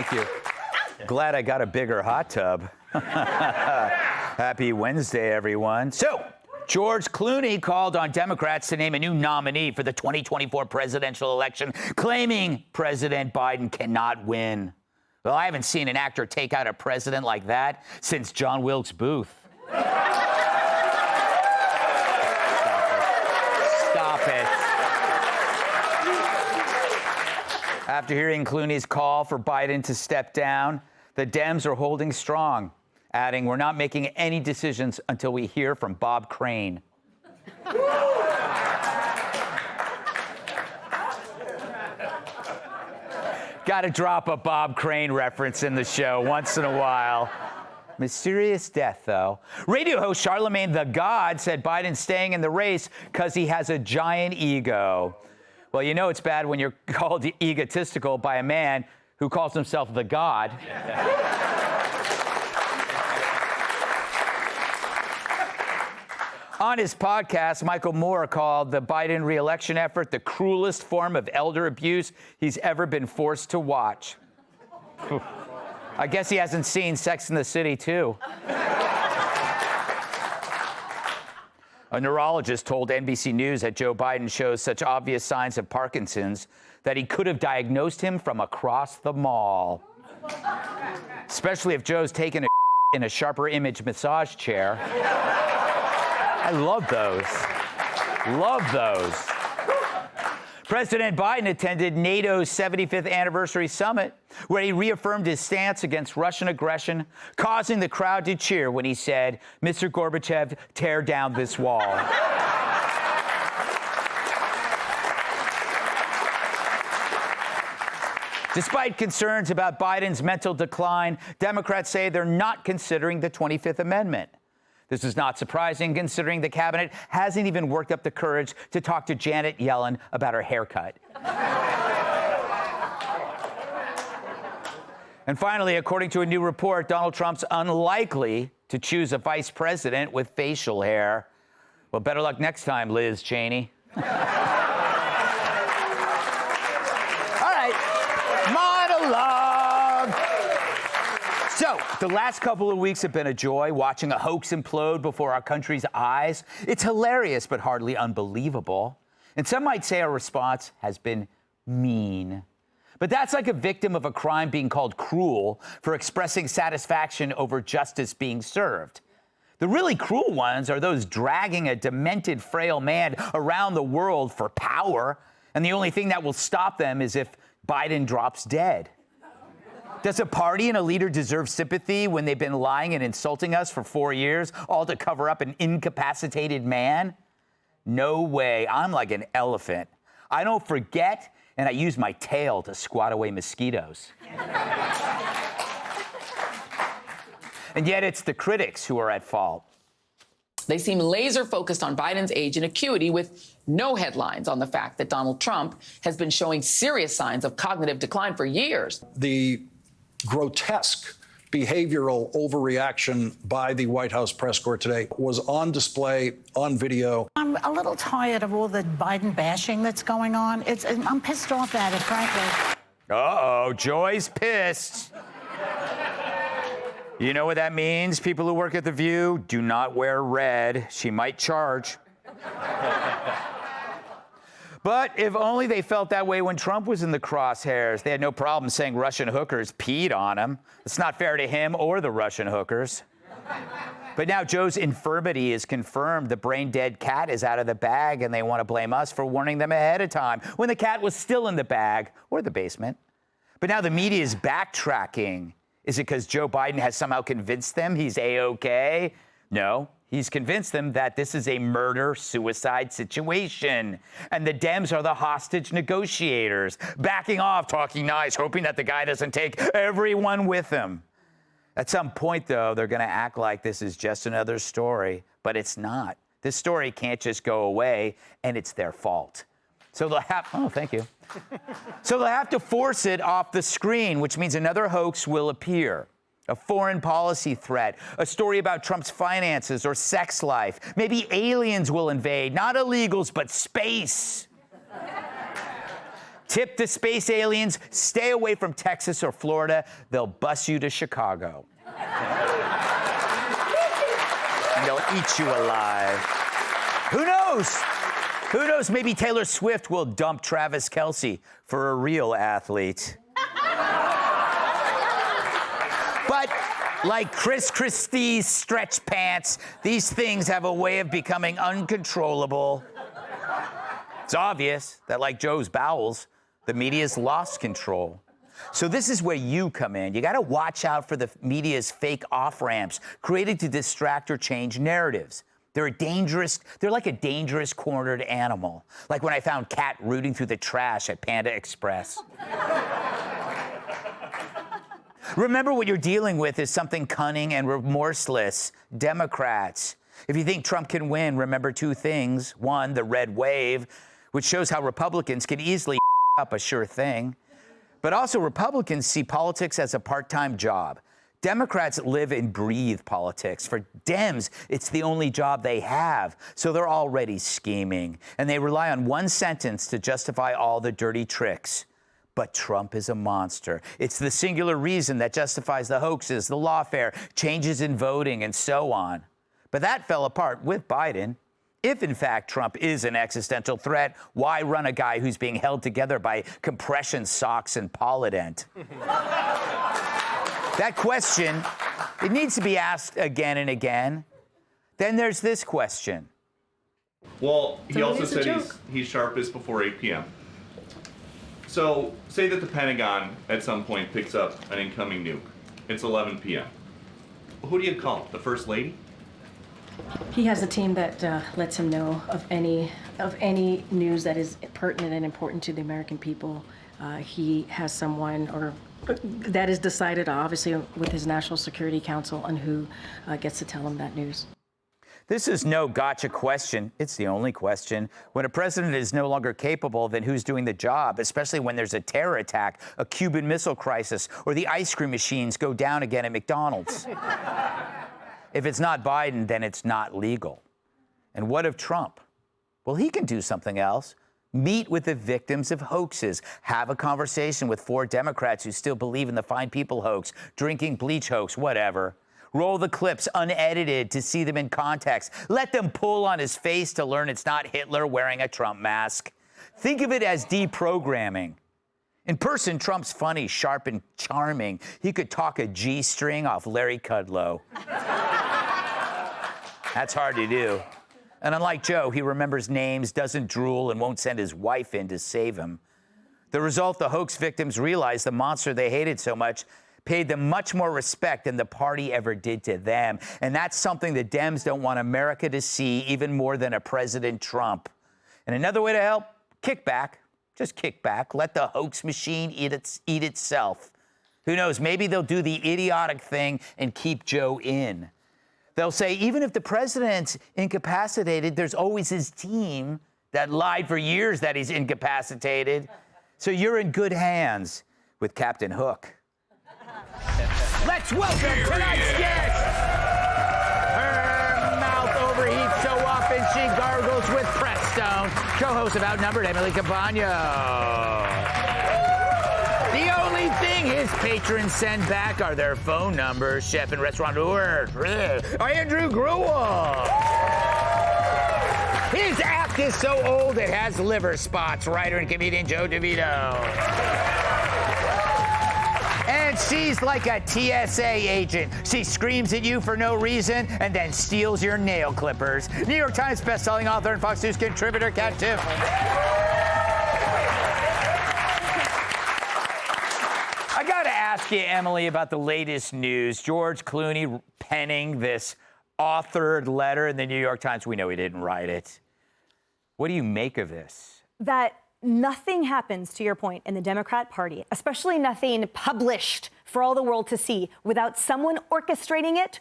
Thank you. Glad I got a bigger hot tub. Happy Wednesday, everyone. So, George Clooney called on Democrats to name a new nominee for the 2024 presidential election, claiming President Biden cannot win. Well, I haven't seen an actor take out a president like that since John Wilkes Booth. Stop it. After hearing Clooney's call for Biden to step down, the Dems are holding strong, adding, "We're not making any decisions until we hear from Bob Crane." Got to drop a Bob Crane reference in the show once in a while. Mysterious death, though. Radio host Charlemagne the God said Biden's staying in the race because he has a giant ego. Well, you know it's bad when you're called egotistical by a man who calls himself the God. On his podcast, Michael Moore called the Biden re-election effort the cruelest form of elder abuse he's ever been forced to watch. I guess he hasn't seen Sex and the City, too. A neurologist told NBC News that Joe Biden shows such obvious signs of Parkinson's that he could have diagnosed him from across the mall. Especially if Joe's taken a in a sharper image massage chair. I love those. Love those. President Biden attended NATO's 75th anniversary summit, where he reaffirmed his stance against Russian aggression, causing the crowd to cheer when he said, "Mr. Gorbachev, tear down this wall." Despite concerns about Biden's mental decline, Democrats say they're not considering the 25th Amendment. This is not surprising, considering the cabinet hasn't even worked up the courage to talk to Janet Yellen about her haircut. And finally, according to a new report, Donald Trump's unlikely to choose a vice president with facial hair. Well, better luck next time, Liz Cheney. All right, monologue. So, the last couple of weeks have been a joy, watching a hoax implode before our country's eyes. It's hilarious, but hardly unbelievable. And some might say our response has been mean. But that's like a victim of a crime being called cruel for expressing satisfaction over justice being served. The really cruel ones are those dragging a demented, frail man around the world for power, and the only thing that will stop them is if Biden drops dead. Does a party and a leader deserve sympathy when they've been lying and insulting us for 4 years, all to cover up an incapacitated man? No way. I'm like an elephant. I don't forget, and I use my tail to squat away mosquitoes. And yet it's the critics who are at fault. They seem laser focused on Biden's age and acuity, with no headlines on the fact that Donald Trump has been showing serious signs of cognitive decline for years. The grotesque behavioral overreaction by the White House press corps today was on display on video. I'm a little tired of all the Biden bashing that's going on. I'm pissed off at it, frankly. Uh-oh, Joy's pissed. You know what that means? People who work at The View, do not wear red. She might charge. But if only they felt that way when Trump was in the crosshairs. They had no problem saying Russian hookers peed on him. It's not fair to him or the Russian hookers. But now Joe's infirmity is confirmed. The brain-dead cat is out of the bag, and they want to blame us for warning them ahead of time when the cat was still in the bag or the basement. But now the media is backtracking. Is it because Joe Biden has somehow convinced them he's A-OK? No. He's convinced them that this is a murder-suicide situation. And the Dems are the hostage negotiators, backing off, talking nice, hoping that the guy doesn't take everyone with him. At some point, though, they're going to act like this is just another story, but it's not. This story can't just go away, and it's their fault. So they'll have, thank you. So they'll have to force it off the screen, which means another hoax will appear. A foreign policy threat, a story about Trump's finances or sex life. Maybe aliens will invade, not illegals, but space. Tip the space aliens, stay away from Texas or Florida. They'll bus you to Chicago. And they'll eat you alive. Who knows? Who knows? Maybe Taylor Swift will dump Travis Kelce for a real athlete. But like Chris Christie's stretch pants, these things have a way of becoming uncontrollable. It's obvious that, like Joe's bowels, the media's lost control. So this is where you come in. You got to watch out for the media's fake off-ramps created to distract or change narratives. They're like a dangerous cornered animal. Like when I found Cat rooting through the trash at Panda Express. Remember, what you're dealing with is something cunning and remorseless. Democrats. If you think Trump can win, remember two things. One, the red wave, which shows how Republicans can easily up a sure thing. But also, Republicans see politics as a part-time job. Democrats live and breathe politics. For Dems, it's the only job they have. So they're already scheming. And they rely on one sentence to justify all the dirty tricks. But Trump is a monster. It's the singular reason that justifies the hoaxes, the lawfare, changes in voting, and so on. But that fell apart with Biden. If, in fact, Trump is an existential threat, why run a guy who's being held together by compression socks and Polident? That question, it needs to be asked again and again. Then there's this question. Well, he also said he's sharpest before 8 p.m. So, say that the Pentagon at some point picks up an incoming nuke. It's 11 p.m. Who do you call? The First Lady? He has a team that lets him know of any news that is pertinent and important to the American people. He has someone that is decided, obviously, with his National Security Council on who gets to tell him that news. This is no gotcha question. It's the only question. When a president is no longer capable, then who's doing the job, especially when there's a terror attack, a Cuban Missile Crisis, or the ice cream machines go down again at McDonald's? If it's not Biden, then it's not legal. And what of Trump? Well, he can do something else. Meet with the victims of hoaxes. Have a conversation with 4 Democrats who still believe in the fine people hoax, drinking bleach hoax, whatever. Roll the clips unedited to see them in context. Let them pull on his face to learn it's not Hitler wearing a Trump mask. Think of it as deprogramming. In person, Trump's funny, sharp, and charming. He could talk a G-string off Larry Kudlow. That's hard to do. And unlike Joe, he remembers names, doesn't drool, and won't send his wife in to save him. The result, the hoax victims realized the monster they hated so much paid them much more respect than the party ever did to them. And that's something the Dems don't want America to see even more than a President Trump. And another way to help, kick back. Just kick back. Let the hoax machine eat itself. Who knows? Maybe they'll do the idiotic thing and keep Joe in. They'll say, even if the president's incapacitated, there's always his team that lied for years that he's incapacitated. So you're in good hands with Captain Hook. Let's welcome tonight's guest. Her mouth overheats so often she gargles with Prestone. Co-host of Outnumbered, Emily Campagno. The only thing his patrons send back are their phone numbers. Chef and restaurateur Andrew Gruel. His act is so old it has liver spots. Writer and comedian Joe DeVito. And she's like a TSA agent. She screams at you for no reason and then steals your nail clippers. New York Times bestselling author and Fox News contributor, Kat Tiff. I gotta ask you, Emily, about the latest news. George Clooney penning this authored letter in the New York Times. We know he didn't write it. What do you make of this? That nothing happens, to your point, in the Democrat Party, especially nothing published for all the world to see, without someone orchestrating it,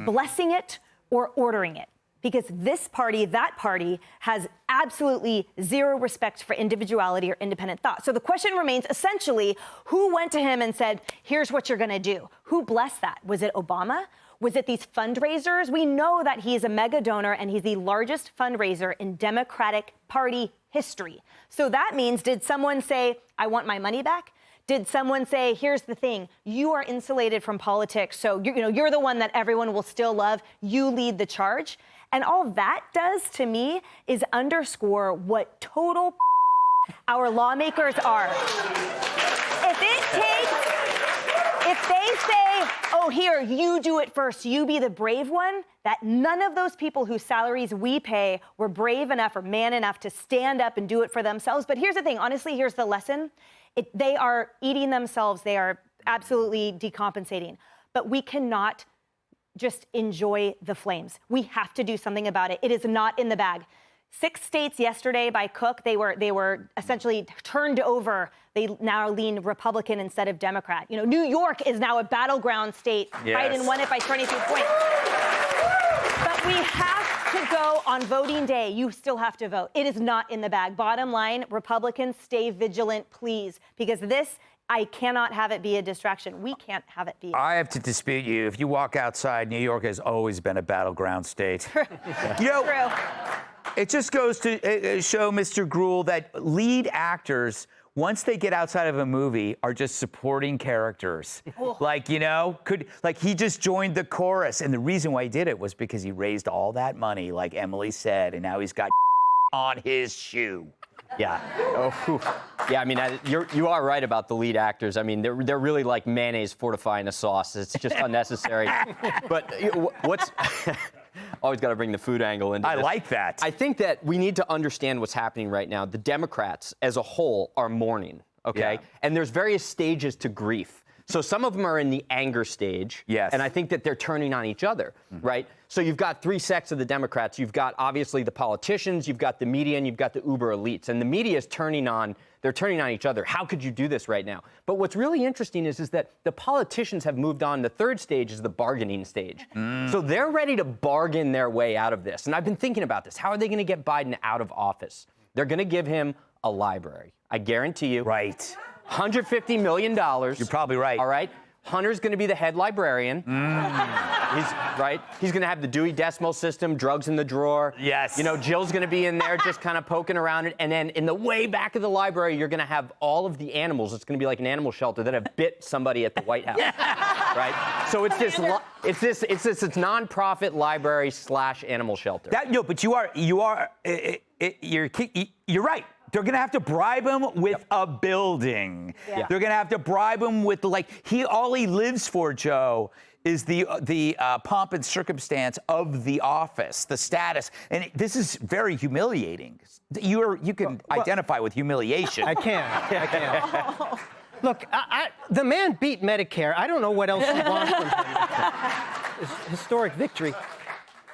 blessing it, or ordering it. Because this party, that party, has absolutely zero respect for individuality or independent thought. So the question remains, essentially, who went to him and said, here's what you're going to do? Who blessed that? Was it Obama? Was it these fundraisers? We know that he's a mega donor and he's the largest fundraiser in Democratic Party history. So that means, did someone say, I want my money back? Did someone say, here's the thing, you are insulated from politics, so you're the one that everyone will still love, you lead the charge? And all that does to me is underscore what total our lawmakers are. If they say, oh, here, you do it first, you be the brave one, that none of those people whose salaries we pay were brave enough or man enough to stand up and do it for themselves. But here's the thing, honestly, here's the lesson. They are eating themselves. They are absolutely decompensating. But we cannot just enjoy the flames. We have to do something about it. It is not in the bag. 6 states yesterday by Cook, they were essentially turned over. They now lean Republican instead of Democrat. New York is now a battleground state. Yes. Biden won it by 22 points. But we have to go on voting day. You still have to vote. It is not in the bag. Bottom line, Republicans, stay vigilant, please, because I cannot have it be a distraction. We can't have it be. I have to dispute you. If you walk outside, New York has always been a battleground state. True. It just goes to show, Mr. Gruhl, that lead actors, once they get outside of a movie, are just supporting characters. Like, he just joined the chorus. And the reason why he did it was because he raised all that money, like Emily said, and now he's got on his shoe. Yeah. Yeah, I mean, you are right about the lead actors. I mean, they're really like mayonnaise fortifying a sauce. It's just unnecessary. But what's... Always got to bring the food angle into this. I like that. I think that we need to understand what's happening right now. The Democrats as a whole are mourning, okay? Yeah. And there's various stages to grief. So some of them are in the anger stage. Yes. And I think that they're turning on each other, right? So you've got 3 sects of the Democrats. You've got, obviously, the politicians, you've got the media, and you've got the uber elites. And the media is turning on each other. How could you do this right now? But what's really interesting is that the politicians have moved on. The 3rd stage is the bargaining stage. So they're ready to bargain their way out of this. And I've been thinking about this. How are they going to get Biden out of office? They're going to give him a library. I guarantee you. Right. $150 million. You're probably right. All right. Hunter's going to be the head librarian. He's going to have the Dewey Decimal System, drugs in the drawer. Yes. Jill's going to be in there just kind of poking around it. And then in the way back of the library, you're going to have all of the animals. It's going to be like an animal shelter that have bit somebody at the White House. Right? So it's this nonprofit library / animal shelter. But you're right. They're going to have to bribe him with a building. Yeah. They're going to have to bribe him with, all he lives for, Joe, is the pomp and circumstance of the office, the status. And this is very humiliating. You can identify with humiliation. I can. Look, the man beat Medicare. I don't know what else he wants from him. It's historic victory.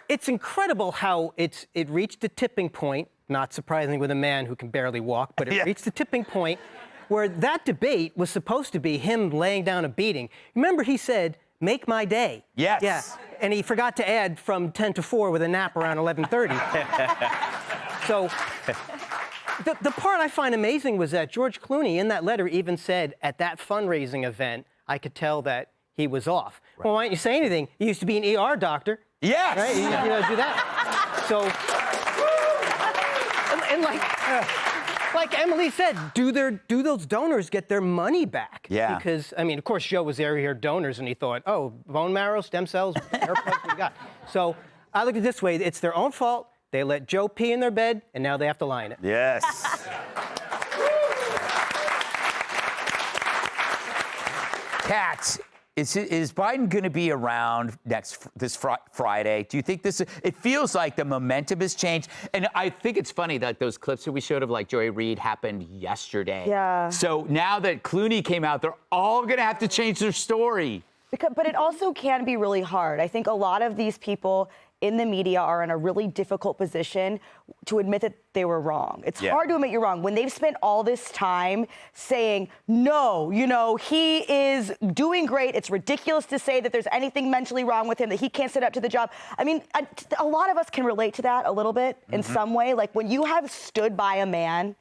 It's incredible how it reached a tipping point. Not surprisingly, with a man who can barely walk, but it reached the tipping point where that debate was supposed to be him laying down a beating. Remember, he said, make my day. Yes. Yeah. And he forgot to add from 10 to 4 with a nap around 11:30. So the part I find amazing was that George Clooney in that letter even said, at that fundraising event, I could tell that he was off. Right. Well, why didn't you say anything? You used to be an ER doctor. Yes. Right? You do that. So... And like Emily said, do those donors get their money back? Yeah. Because, I mean, of course, Joe was there, he heard donors, and he thought, oh, bone marrow, stem cells, hair plugs, we got. So I look at it this way, it's their own fault. They let Joe pee in their bed, and now they have to lie in it. Yes. Kat, is Biden going to be around this Friday? Do you think it feels like the momentum has changed? And I think it's funny that those clips that we showed of Joy Reid happened yesterday. Yeah. So now that Clooney came out, they're all going to have to change their story. But it also can be really hard. I think a lot of these people in the media are in a really difficult position to admit that they were wrong. It's hard to admit you're wrong when they've spent all this time saying, no, he is doing great. It's ridiculous to say that there's anything mentally wrong with him, that he can't sit up to the job. I mean, a lot of us can relate to that a little bit in some way. Like when you have stood by a man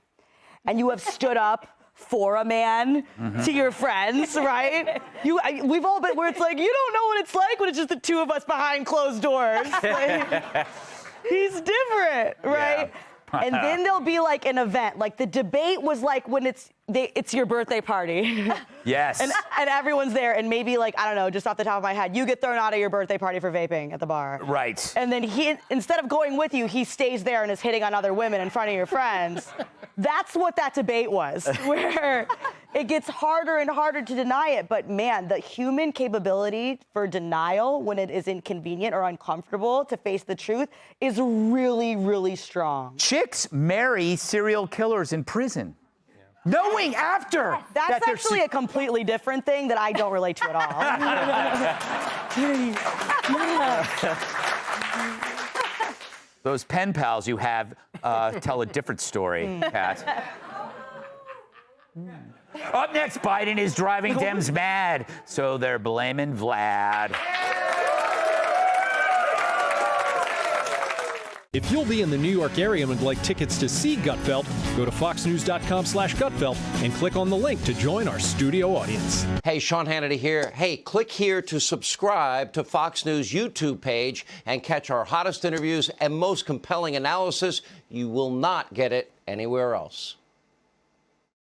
and you have stood up for a man to your friends, right? We've all been where it's like, you don't know what it's like when it's just the two of us behind closed doors. Like, he's different, right? Yeah. And then there'll be like an event. Like the debate was like when it's your birthday party. Yes. And everyone's there, and maybe like, I don't know, just off the top of my head, you get thrown out of your birthday party for vaping at the bar. Right. And then he, instead of going with you, he stays there and is hitting on other women in front of your friends. That's what that debate was, where it gets harder and harder to deny it. But man, the human capability for denial when it is inconvenient or uncomfortable to face the truth is really, really strong. Chicks marry serial killers in prison. Knowing after. That's actually a completely different thing that I don't relate to at all. Those pen pals you have tell a different story, Kat. Up next, Biden is driving Dems mad, so they're blaming Vlad. If you'll be in the New York area and would like tickets to see Gutfeld, go to foxnews.com/Gutfeld and click on the link to join our studio audience. Hey, Sean Hannity here. Hey, click here to subscribe to Fox News YouTube page and catch our hottest interviews and most compelling analysis. You will not get it anywhere else.